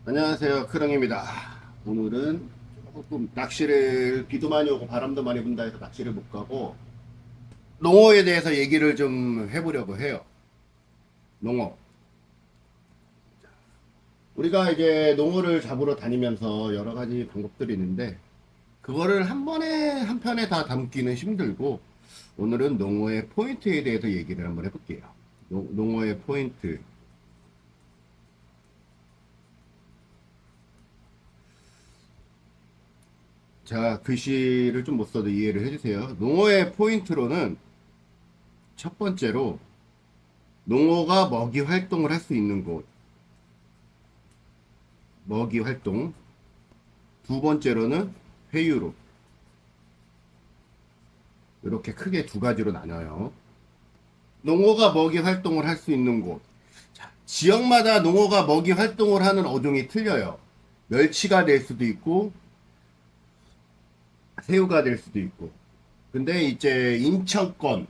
안녕하세요, 크렁입니다. 오늘은 조금 낚시를 비도 많이 오고 바람도 많이 분다 해서 낚시를 못 가고 농어에 대해서 얘기를 좀 해보려고 해요. 농어. 우리가 이제 농어를 잡으러 다니면서 여러 가지 방법들이 있는데 그거를 한 번에 한 편에 다 담기는 힘들고 오늘은 농어의 포인트에 대해서 얘기를 한번 해볼게요. 농어의 포인트. 자, 글씨를 좀 못 써도 이해를 해주세요. 농어의 포인트로는 첫 번째로 농어가 먹이 활동을 할 수 있는 곳, 먹이 활동. 두 번째로는 회유로. 이렇게 크게 두 가지로 나눠요. 농어가 먹이 활동을 할 수 있는 곳. 자, 지역마다 농어가 먹이 활동을 하는 어종이 틀려요. 멸치가 될 수도 있고, 새우가 될 수도 있고. 근데 이제 인천권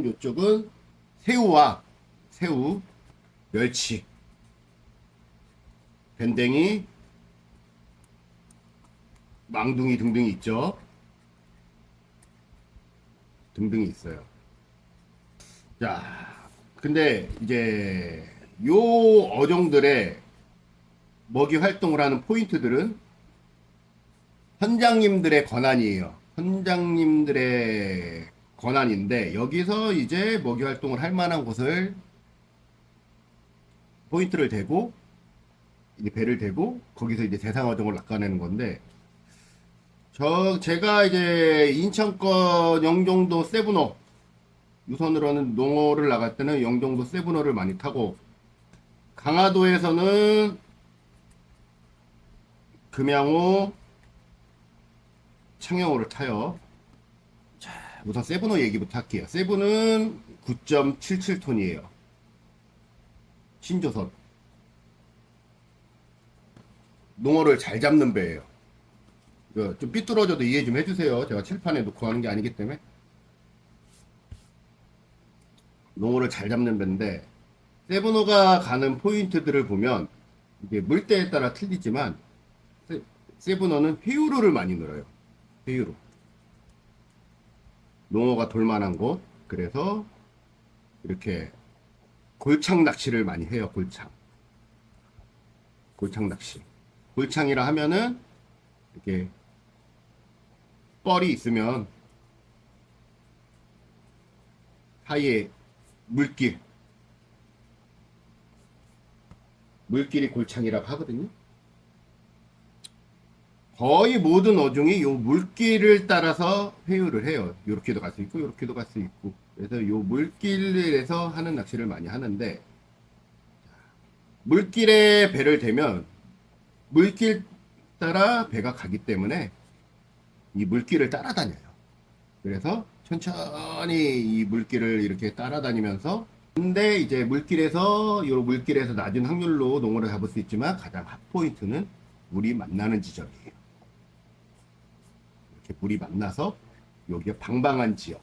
요쪽은 새우, 멸치, 밴댕이, 망둥이 등등이 있죠. 등등이 있어요. 자, 근데 이제 요 어종들의 먹이 활동을 하는 포인트들은 선장님들의 권한이에요. 선장님들의 권한인데 여기서 이제 먹이 활동을 할 만한 곳을 포인트를 대고 이제 배를 대고 거기서 이제 대상 어종을 낚아내는 건데 제가 이제 인천권 영종도 세브너 유선으로는 농어를 나갈 때는 영종도 세브너를 많이 타고 강화도에서는 금양호 창영호를 타요. 자, 우선 세브너 얘기부터 할게요. 세브는 9.77톤이에요. 신조선. 농어를 잘 잡는 배예요. 이거 좀 삐뚤어져도 이해 좀 해주세요. 제가 칠판에 놓고 하는 게 아니기 때문에. 농어를 잘 잡는 배인데 세브너가 가는 포인트들을 보면 이게 물때에 따라 틀리지만 세브너는 회유로를 많이 늘어요. 회유로. 농어가 돌만한 곳. 그래서 이렇게 골창 낚시를 많이 해요. 골창 낚시. 골창이라 하면은 이렇게 뻘이 있으면 사이에 물길, 물길이 골창이라고 하거든요. 거의 모든 어종이 요 물길을 따라서 회유를 해요. 요렇게도 갈 수 있고, 요렇게도 갈 수 있고. 그래서 요 물길에서 하는 낚시를 많이 하는데, 물길에 배를 대면, 물길 따라 배가 가기 때문에, 이 물길을 따라다녀요. 그래서 천천히 이 물길을 이렇게 따라다니면서, 근데 이제 요 물길에서 낮은 확률로 농어를 잡을 수 있지만, 가장 핫포인트는 물이 만나는 지점이에요. 이렇게 물이 만나서 여기가 방방한 지역.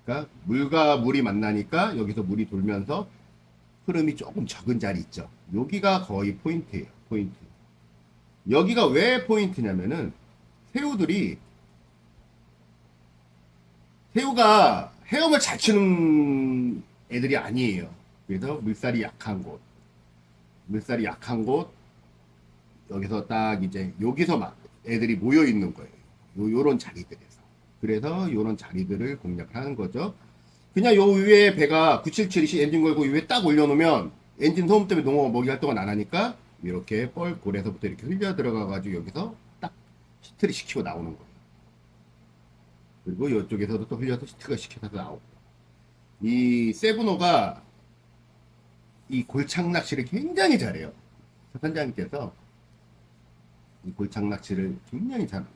그러니까 물과 물이 만나니까 여기서 물이 돌면서 흐름이 조금 적은 자리 있죠. 여기가 거의 포인트예요. 포인트. 여기가 왜 포인트냐면은 새우들이 새우가 헤엄을 잘 치는 애들이 아니에요. 그래서 물살이 약한 곳 여기서 딱 이제 여기서 막 애들이 모여 있는 거예요. 요런 자리들에서. 그래서 요런 자리들을 공략하는 거죠. 그냥 요 위에 배가 977이 엔진 걸고 위에 딱 올려놓으면 엔진 소음 때문에 농어가 먹이 활동을 안 하니까 이렇게 뻘골에서부터 이렇게 흘려 들어가가지고 여기서 딱 히트를 시키고 나오는 거예요. 그리고 이쪽에서도 또 흘려서 히트가 시켜서 나오고. 이 세브노가 이 골창 낚시를 굉장히 잘해요. 선장님께서 이 골창 낚시를 굉장히 잘합니다.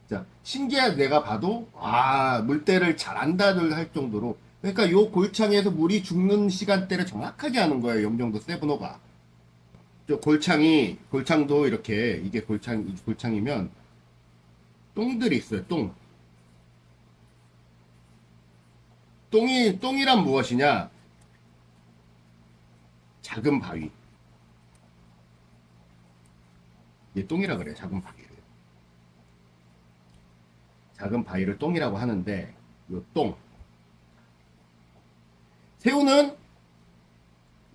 자, 신기해 내가 봐도 물때를 잘 안다를 할 정도로 그러니까 요 골창에서 물이 죽는 시간대를 정확하게 하는 거예요. 영종도 세브노가. 저 골창도 이렇게 이게 골창이면 똥들이 있어요. 똥이란 무엇이냐? 작은 바위. 얘 똥이라 그래. 작은 바위를. 작은 바위를 똥이라고 하는데 요 똥. 새우는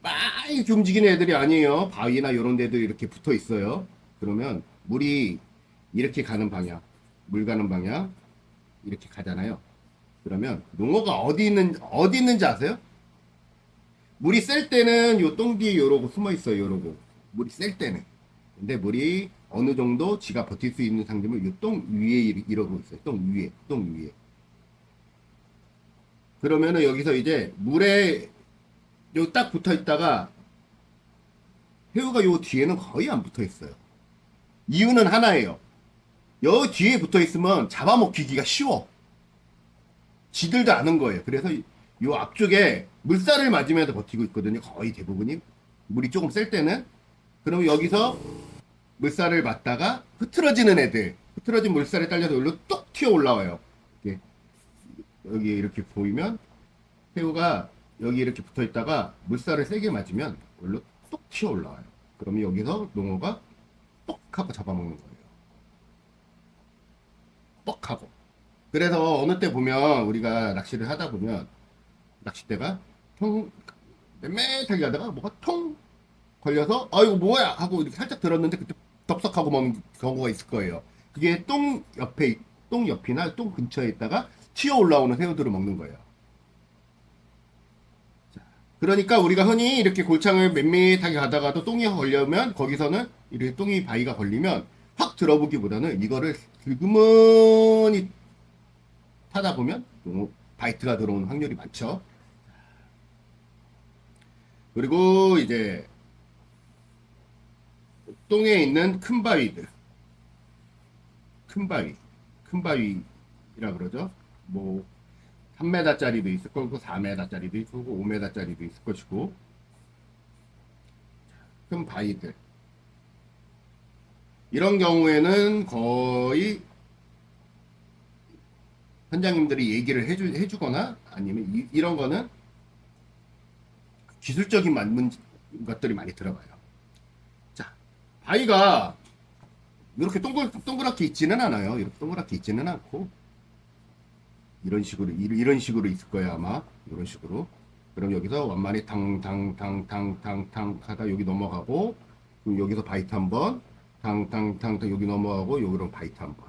막 이렇게 움직이는 애들이 아니에요. 바위나 이런 데도 이렇게 붙어 있어요. 그러면 물이 이렇게 가는 방향, 물 가는 방향 이렇게 가잖아요. 그러면 농어가 어디 있는지 아세요? 물이 셀 때는 요 똥 뒤에 요러고 숨어 있어요. 요러고 물이 셀 때는. 근데 물이 어느 정도 지가 버틸 수 있는 상점을 요 똥 위에 이러고 있어요. 똥 위에, 똥 위에. 그러면은 여기서 이제 물에 요 딱 붙어 있다가 새우가 요 뒤에는 거의 안 붙어 있어요. 이유는 하나예요. 요 뒤에 붙어 있으면 잡아먹히기가 쉬워. 지들도 아는 거예요. 그래서 요 앞쪽에 물살을 맞으면서 버티고 있거든요. 거의 대부분이. 물이 조금 셀 때는. 그럼 여기서 물살을 맞다가 흐트러지는 애들. 흐트러진 물살에 딸려서 여기로 뚝 튀어 올라와요. 이렇게. 여기 이렇게 보이면 새우가 여기 이렇게 붙어 있다가 물살을 세게 맞으면 여기로 뚝 튀어 올라와요. 그러면 여기서 농어가 뻑 하고 잡아먹는 거예요. 뻑 하고. 그래서 어느 때 보면 우리가 낚시를 하다 보면 낚싯대가 통 맴매하게 하다가 뭐가 통 걸려서 이거 뭐야 하고 이렇게 살짝 들었는데 그때 덥석하고 먹는 경우가 있을 거예요. 그게 똥 옆이나 똥 근처에 있다가 튀어 올라오는 새우들을 먹는 거예요. 자, 그러니까 우리가 흔히 이렇게 골창을 綿密하게 가다가도 똥이 걸려면 거기서는 이렇게 똥이 바위가 걸리면 확 들어보기보다는 이거를 슬그머니 타다 보면 바이트가 들어오는 확률이 많죠. 그리고 이제 똥에 있는 큰 바위들, 큰 바위라 그러죠. 뭐 3m짜리도 있을 거고 4m짜리도 있을 거고 5m짜리도 있을 것이고 큰 바위들 이런 경우에는 거의 선장님들이 얘기를 해주거나 아니면 이런 거는 기술적인 것들이 많이 들어가요. 자, 바위가 이렇게 동그랗게 있지는 않아요. 이렇게 동그랗게 있지는 않고 이런 식으로 있을 거예요 아마. 이런 식으로. 그럼 여기서 완만히 탕탕탕탕탕탕 하다 여기 넘어가고 그럼 여기서 바이트 한번 탕탕탕탕 여기 넘어가고 여기로 바이트 한번.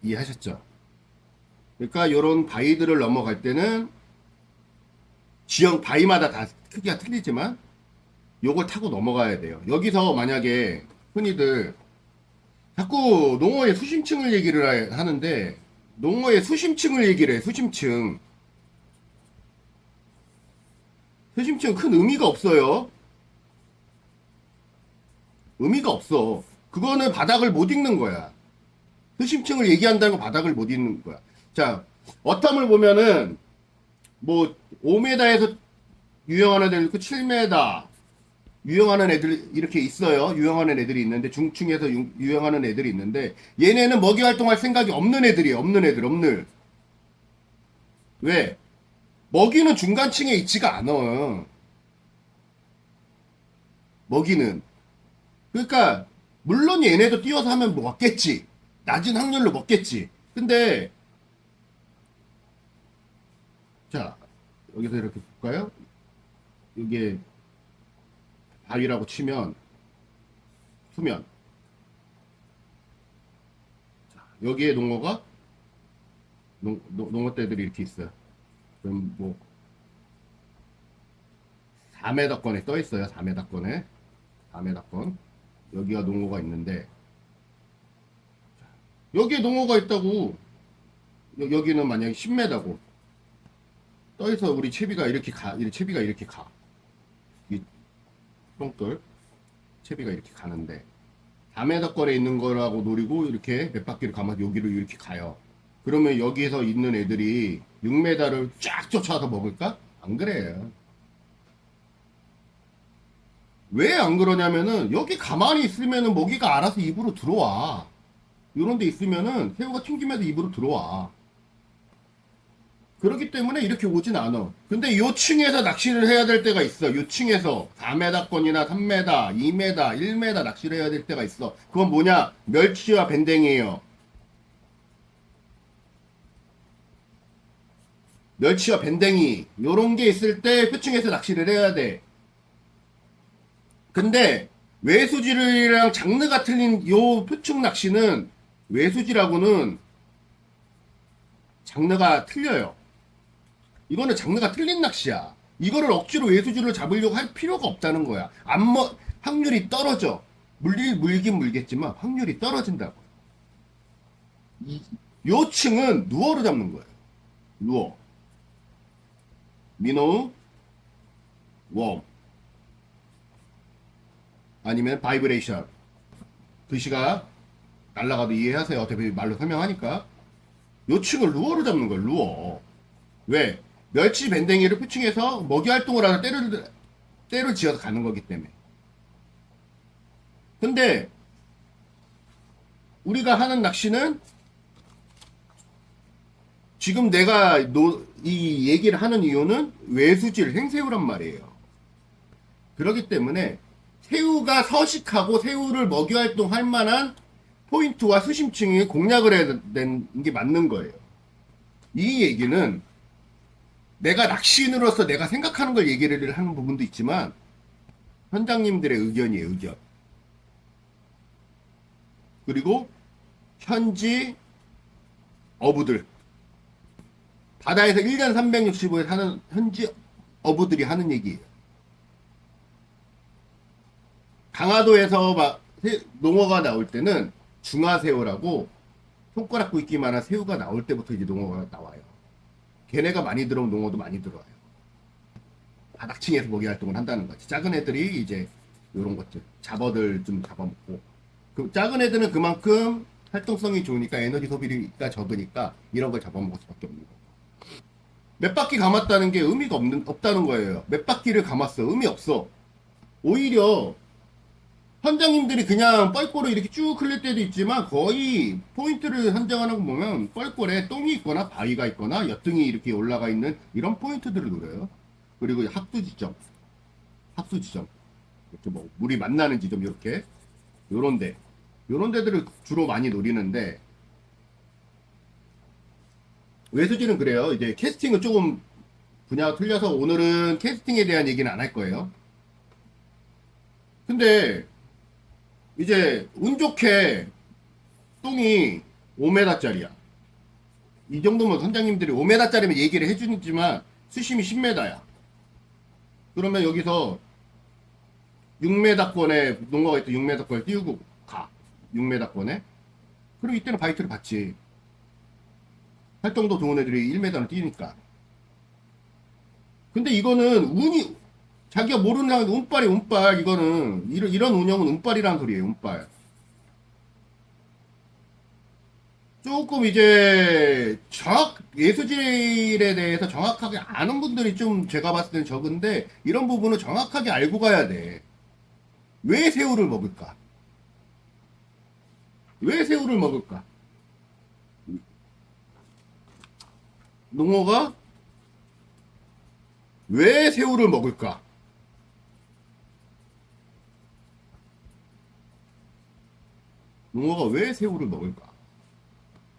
이해하셨죠? 그러니까 이런 바위들을 넘어갈 때는 지형 바위마다 다 크기가 틀리지만 요걸 타고 넘어가야 돼요. 여기서 만약에 흔히들 자꾸 농어의 수심층을 얘기를 하는데 농어의 수심층을 얘기를 해. 수심층 큰 의미가 없어요. 의미가 없어. 그거는 바닥을 못 읽는 거야. 수심층을 얘기한다는 거 바닥을 못 읽는 거야. 자, 어탐을 보면은 뭐 5m에서 유형하는 애들 있고 7m 유형하는 애들 이렇게 있어요. 유형하는 애들이 있는데 중층에서 유형하는 애들이 있는데 얘네는 먹이 활동할 생각이 없는 애들이에요. 없는. 왜? 먹이는 중간층에 있지가 않아. 먹이는. 그러니까 물론 얘네도 뛰어서 하면 먹겠지. 낮은 확률로 먹겠지. 근데 자 여기서 이렇게 볼까요? 이게 바위라고 치면 수면. 자, 여기에 농어가 농어떼들이 이렇게 있어요. 그럼 뭐 4m권에 떠 있어요. 4m권. 여기가 농어가 있는데 여기에 농어가 있다고. 여기는 만약에 10m고 떠있어 우리 채비가 이렇게 가. 이 똥돌 채비가 이렇게 가는데 4m권에 있는 거라고 노리고 이렇게 몇 바퀴를 감아서 여기로 이렇게 가요. 그러면 여기에서 있는 애들이 6m를 쫙 쫓아서 먹을까? 안 그래요. 왜 안 그러냐면은 여기 가만히 있으면은 먹이가 알아서 입으로 들어와. 요런 데 있으면은 새우가 튕기면서 입으로 들어와. 그렇기 때문에 이렇게 오진 않아. 근데 요 층에서 낚시를 해야 될 때가 있어. 요 층에서 4m권이나 3m, 2m, 1m 낚시를 해야 될 때가 있어. 그건 뭐냐? 멸치와 밴댕이에요. 멸치와 밴댕이 요런 게 있을 때 표층에서 낚시를 해야 돼. 근데 외수지랑 장르가 틀린 요 표층 낚시는 외수지라고는 장르가 틀려요. 이거는 장르가 틀린 낚시야. 이거를 억지로 외수지를 잡으려고 할 필요가 없다는 거야. 확률이 떨어져. 물긴 물겠지만 확률이 떨어진다고. 요 층은 누어로 잡는 거예요. 누어. 민호, 웜. 아니면 바이브레이션. 글씨가 날라가도 이해하세요. 어차피 말로 설명하니까. 요 층을 루어로 잡는 거예요. 루어. 왜? 멸치 밴댕이를 표층해서 먹이 활동을 하는 때를 지어서 가는 거기 때문에. 근데 우리가 하는 낚시는 지금 내가 이 얘기를 하는 이유는 외수질 행새우란 말이에요. 그렇기 때문에 새우가 서식하고 새우를 먹이 활동할 만한 포인트와 수심층이 공략을 해야 되는 게 맞는 거예요. 이 얘기는 내가 낚시인으로서 내가 생각하는 걸 얘기를 하는 부분도 있지만 현장님들의 의견이에요, 의견. 그리고 현지 어부들, 바다에서 1년 365일 사는 현지 어부들이 하는 얘기예요. 강화도에서 막 농어가 나올 때는 중화새우라고 손가락 굵기만한 새우가 나올 때부터 이제 농어가 나와요. 걔네가 많이 들어오면 농어도 많이 들어와요. 바닥층에서 먹이 활동을 한다는 거지. 작은 애들이 이제 요런 것들, 잡어들 좀 잡아먹고. 그 작은 애들은 그만큼 활동성이 좋으니까 에너지 소비가 적으니까 이런 걸 잡아먹을 수밖에 없는 거예요. 몇 바퀴 감았다는 게 의미가 없다는 거예요. 몇 바퀴를 감았어. 의미 없어. 오히려 선장님들이 그냥 뻘골을 이렇게 쭉 흘릴 때도 있지만 거의 포인트를 선정하는 거 보면 뻘골에 똥이 있거나 바위가 있거나 엿등이 이렇게 올라가 있는 이런 포인트들을 노려요. 그리고 합수 지점 이렇게 뭐 물이 만나는 지점 이렇게 요런 데들을 주로 많이 노리는데 외수지는 그래요. 이제 캐스팅은 조금 분야가 틀려서 오늘은 캐스팅에 대한 얘기는 안 할 거예요. 근데 이제 운 좋게 똥이 5m짜리야. 이 정도면 선장님들이 5m짜리면 얘기를 해주지만 수심이 10m야. 그러면 여기서 6m권에 농어가 있다 6m권에 띄우고 가. 6m권에. 그럼 이때는 바이트를 받지. 활동도 좋은 애들이 1m는 뛰니까. 근데 이거는 운이 자기가 모르는 상황에서 운빨 이거는 이런 운영은 운빨이라는 소리예요. 운빨. 조금 이제 예수질에 대해서 정확하게 아는 분들이 좀 제가 봤을 때는 적은데 이런 부분은 정확하게 알고 가야 돼. 왜 새우를 먹을까? 왜 새우를 먹을까? 농어가 왜 새우를 먹을까? 농어가 왜 새우를 먹을까?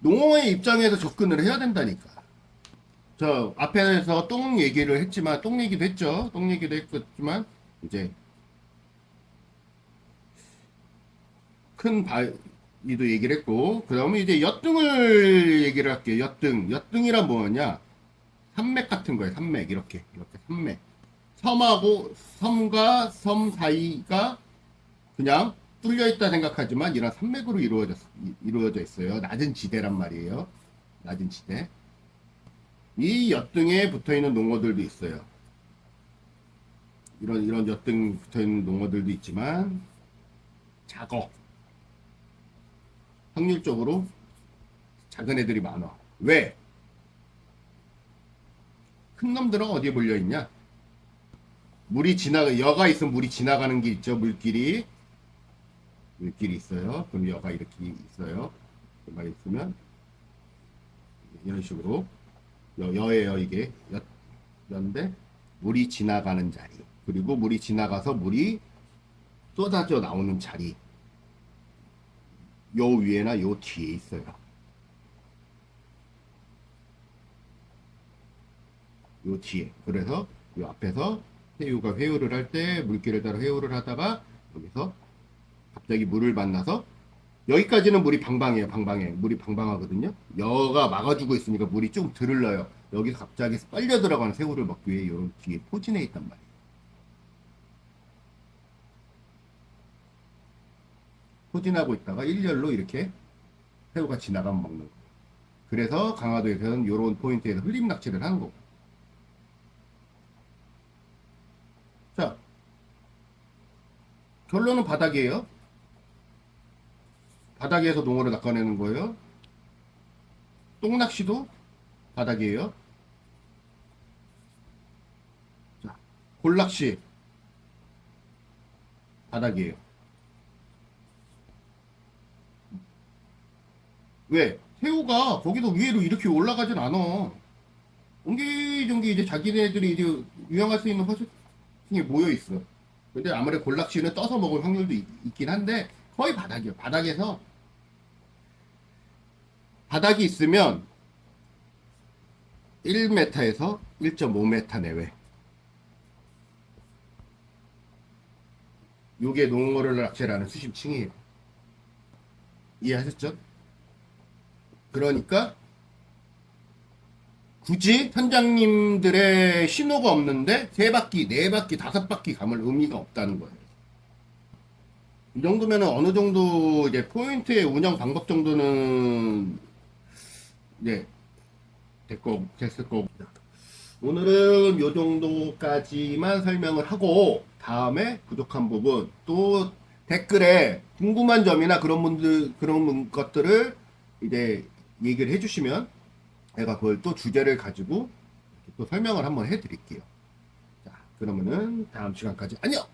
농어의 입장에서 접근을 해야 된다니까. 저 앞에서 똥 얘기를 했지만 똥 얘기도 했죠. 똥 얘기도 했지만 이제 큰 바위도 얘기를 했고 그 다음에 이제 엿등을 얘기를 할게요. 엿등이란 뭐냐? 산맥 같은 거예요. 산맥 이렇게 산맥. 섬과 섬 사이가 그냥 뚫려 있다 생각하지만 이런 산맥으로 이루어져 있어요. 낮은 지대란 말이에요. 낮은 지대. 이 엿등에 붙어 있는 농어들도 있어요. 이런 엿등 붙어 있는 농어들도 있지만 작어. 확률적으로 작은 애들이 많아. 왜? 큰 놈들은 어디에 몰려 있냐? 여가 있으면 물이 지나가는 길 있죠. 물길이 있어요. 그럼 여가 이렇게 있어요. 여가 있으면 이런 식으로 여예요, 이게. 여인데, 물이 지나가는 자리. 그리고 물이 지나가서 물이 쏟아져 나오는 자리. 요 위에나 요 뒤에 있어요. 요 뒤에. 그래서 요 앞에서 새우가 회유를 할 때 물길을 따라 회유를 하다가 여기서 갑자기 물을 만나서 여기까지는 물이 방방해요. 방방해. 물이 방방하거든요. 여가 막아주고 있으니까 물이 좀 들을러요. 여기서 갑자기 빨려 들어가는 새우를 먹기 위해 요 뒤에 포진해 있단 말이에요. 포진하고 있다가 일렬로 이렇게 새우가 지나가면 먹는 거예요. 그래서 강화도에서는 이런 포인트에서 흘림 낚시를 하는 거고. 자, 결론은 바닥이에요. 바닥에서 농어를 낚아내는 거예요. 똥낚시도 바닥이에요. 자, 골낚시 바닥이에요. 왜? 새우가 거기서 위로 이렇게 올라가진 않아. 옹기종기 이제 자기네들이 이제 유영할 수 있는 허수층이 모여 있어. 근데 아무래도 골락시는 떠서 먹을 확률도 긴 한데 거의 바닥이에요. 바닥에서 바닥이 있으면 1m에서 1.5m 내외. 요게 농어를 낚시라는 수심층이에요. 이해하셨죠? 그러니까 굳이 선장님들의 신호가 없는데 세 바퀴, 네 바퀴, 다섯 바퀴 감을 의미가 없다는 거예요. 이 정도면 어느 정도 이제 포인트의 운영 방법 정도는 이제 됐을 거고. 오늘은 요 정도까지만 설명을 하고 다음에 부족한 부분 또 댓글에 궁금한 점이나 그런 것들을 이제 얘기를 해주시면 제가 그걸 또 주제를 가지고 또 설명을 한번 해드릴게요. 자, 그러면은 다음 시간까지 안녕!